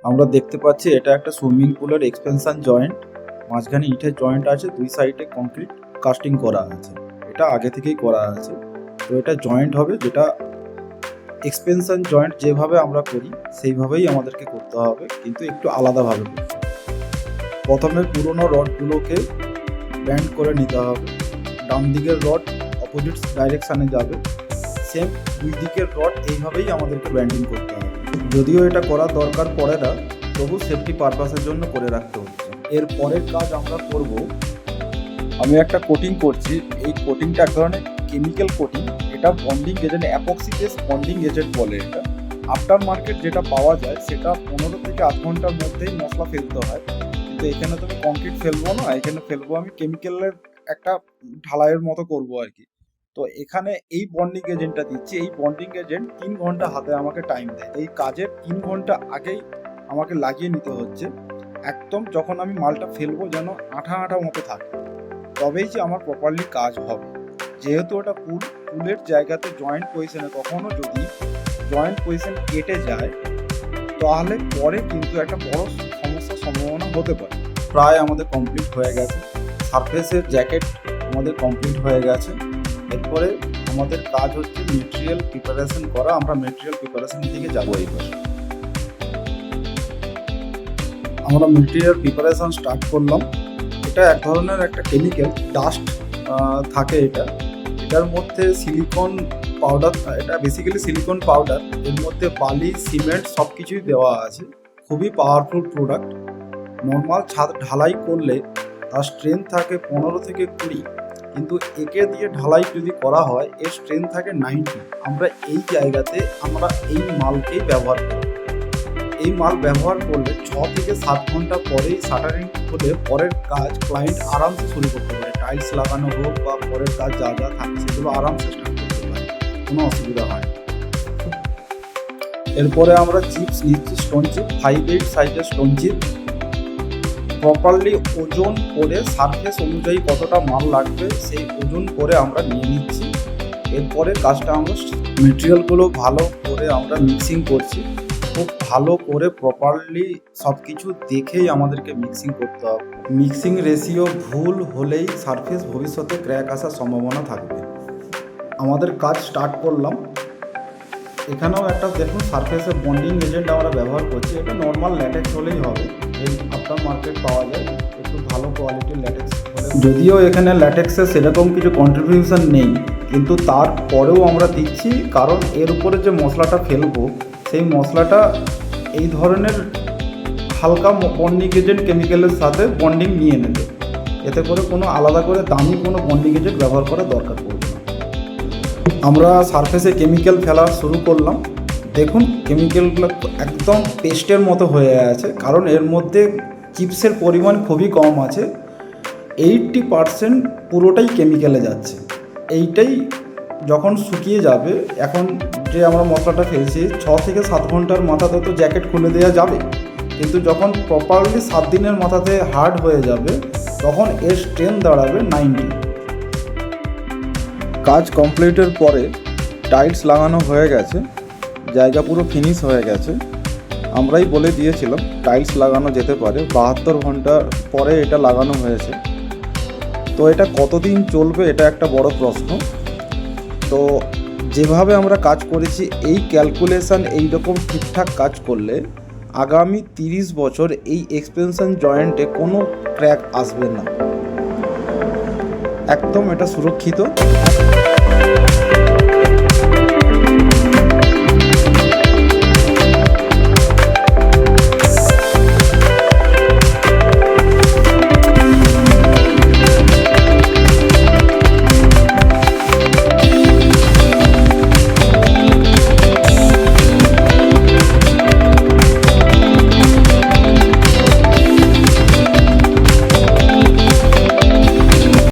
আমরা দেখতে পাচ্ছি এটা একটা সুইমিং পুলের এক্সপেনশন জয়েন্ট। মাঝখানে ইটের জয়েন্ট আছে, দুই সাইডে কংক্রিট কাস্টিং করা আছে। এটা আগে থেকেই করা আছে। তো এটা জয়েন্ট হবে, যেটা এক্সপেনশন জয়েন্ট যেভাবে আমরা করি সেইভাবেই আমাদেরকে করতে হবে, কিন্তু একটু আলাদাভাবে করতে হবে। প্রথমে পুরোনো রডগুলোকে ব্যান্ড করে নিতে হবে। ডান দিকের রড অপোজিট ডাইরেকশানে যাবে, সেম দুই দিকের রড এইভাবেই আমাদেরকে ব্যান্ডিং করতে হবে। যদিও এটা করার দরকার পড়ে না, তবু সেফটি পারপাসের জন্য করে রাখতে হচ্ছে। এর পরের কাজ আমরা করব, আমি একটা কোটিং করছি। এই কোটিংটা এক ধরনের কেমিক্যাল কোটিং। এটা bonding agent, epoxy base bonding agent বলে এটা। আফটার মার্কেট যেটা পাওয়া যায় সেটা 15 থেকে 8 ঘন্টার মধ্যেই মশলা ফেলতে হয়, কিন্তু এখানে তো আমি কংক্রিট ফেলবো না, এখানে ফেলবো আমি কেমিক্যালের একটা ঢালাইয়ের মতো করবো আর কি। তো এখানে এই বন্ডিং এজেন্টটা দিচ্ছি। এই বন্ডিং এজেন্ট 3 ঘন্টা হাতে আমাকে টাইম দেয়। এই কাজের 3 ঘন্টা আগেই আমাকে লাগিয়ে নিতে হচ্ছে। একদম যখন আমি মালটা ফেলবো যেন আঠা আঠা মতো থাকে, তবেই যে আমার প্রপারলি কাজ হবে। যেহেতু ওটা পুলের জায়গাতে জয়েন্ট পজিশনে, কখনো যদি জয়েন্ট পজিশন কেটে যায় তাহলে পরে কিন্তু একটা বড় সমস্যার সম্ভাবনা হতে পারে। প্রায় আমাদের কমপ্লিট হয়ে গেছে। সারফেসের জ্যাকেট আমাদের কমপ্লিট হয়ে গেছে। এরপরে আমাদের কাজ হচ্ছে মেটেরিয়াল প্রিপারেশন করা। আমরা মেটেরিয়াল প্রিপারেশনের দিকে যাবো। এইবার আমরা মেটেরিয়াল প্রিপারেশন স্টার্ট করলাম। এটা এক ধরনের একটা কেমিক্যাল ডাস্ট থাকে। এটার মধ্যে সিলিকন পাউডার, এটা বেসিক্যালি সিলিকন পাউডার। এর মধ্যে বালি, সিমেন্ট সব কিছুই দেওয়া আছে। খুবই পাওয়ারফুল প্রোডাক্ট। নর্মাল ছাদ ঢালাই করলে তার স্ট্রেংথ থাকে 15 থেকে 20, কিন্তু একে দিয়ে ঢালাই যদি করা হয় এর স্ট্রেংথ থাকে 90। আমরা এই জায়গাতে আমরা এই মালকেই ব্যবহার করি। এই মাল ব্যবহার করলে 6 থেকে 7 ঘন্টা পরেই শাটারিং হলে পরের কাজ ক্লায়েন্ট আরামসে শুরু করতে পারে। টাইলস লাগানো হোক বা পরের কাজ যা যা থাকে সেগুলো আরামসে স্টার্ট করতে পারে, কোনো অসুবিধা হয় না। এরপরে আমরা চিপস নিচ্ছি, স্টোন চিপ, 5/8 সাইজের স্টোন চিপ। প্রপারলি ওজন করে সারফেস অনুযায়ী কতটা মাল লাগবে সেই ওজন করে আমরা নিয়ে নিচ্ছি। এরপরে কাজটা আমরা মেটেরিয়ালগুলো ভালো করে আমরা মিক্সিং করছি। খুব ভালো করে প্রপারলি সব কিছু দেখেই আমাদেরকে মিক্সিং করতে হবে। মিক্সিং রেশিও ভুল হলেই সারফেস ভবিষ্যতে ক্র্যাক আসার সম্ভাবনা থাকবে। আমাদের কাজ স্টার্ট করলাম। এখানেও একটা দেখুন সারফেসে বন্ডিং এজেন্ট আমরা ব্যবহার করছি। এটা নর্মাল ল্যাটেক্স হলেই হবে, এই আফটার মার্কেট পাওয়া যায়। একটু ভালো কোয়ালিটির ল্যাটেক্স হলে, যদিও এখানে ল্যাটেক্সের সেরকম কিছু কন্ট্রিবিউশন নেই, কিন্তু তারপরেও আমরা দিচ্ছি, কারণ এর উপরে যে মশলাটা ফেলবো সেই মশলাটা এই ধরনের হালকা বন্ডিং এজেন্ট কেমিক্যালের সাথে বন্ডিং নিয়ে নেবে। এতে করে কোনো আলাদা করে দামি কোনো বন্ডিং এজেন্ট ব্যবহার করার দরকার পড়বে না। আমরা সারফেসে কেমিক্যাল ফেলা শুরু করলাম। দেখুন কেমিক্যালগুলো একদম পেস্টের মতো হয়ে আছে, কারণ এর মধ্যে চিপসের পরিমাণ খুবই কম আছে। 80% পুরোটাই কেমিক্যালে যাচ্ছে। এইটাই যখন শুকিয়ে যাবে, এখন যে আমরা মশলাটা ফেলছি 6 থেকে 7 ঘন্টার মাথাতে তো জ্যাকেট খুলে দেওয়া যাবে, কিন্তু যখন প্রপারলি 7 দিনের মাথাতে হার্ড হয়ে যাবে তখন এর স্ট্রেংথ দাঁড়াবে 90। কাজ কমপ্লিটের পরে টাইলস লাগানো হয়ে গেছে, জায়গা পুরো ফিনিশ হয়ে গেছে। আমরাই বলে দিয়েছিলাম টাইলস লাগানো যেতে পারে। 72 ঘন্টা পরে এটা লাগানো হয়েছে। তো এটা কতদিন চলবে এটা একটা বড় প্রশ্ন। তো যেভাবে আমরা কাজ করেছি এই ক্যালকুলেশন এইরকম ঠিকঠাক কাজ করলে আগামী 30 বছর এই এক্সপেনশন জয়েন্টে কোনো ক্র্যাক আসবে না। একদম এটা সুরক্ষিত।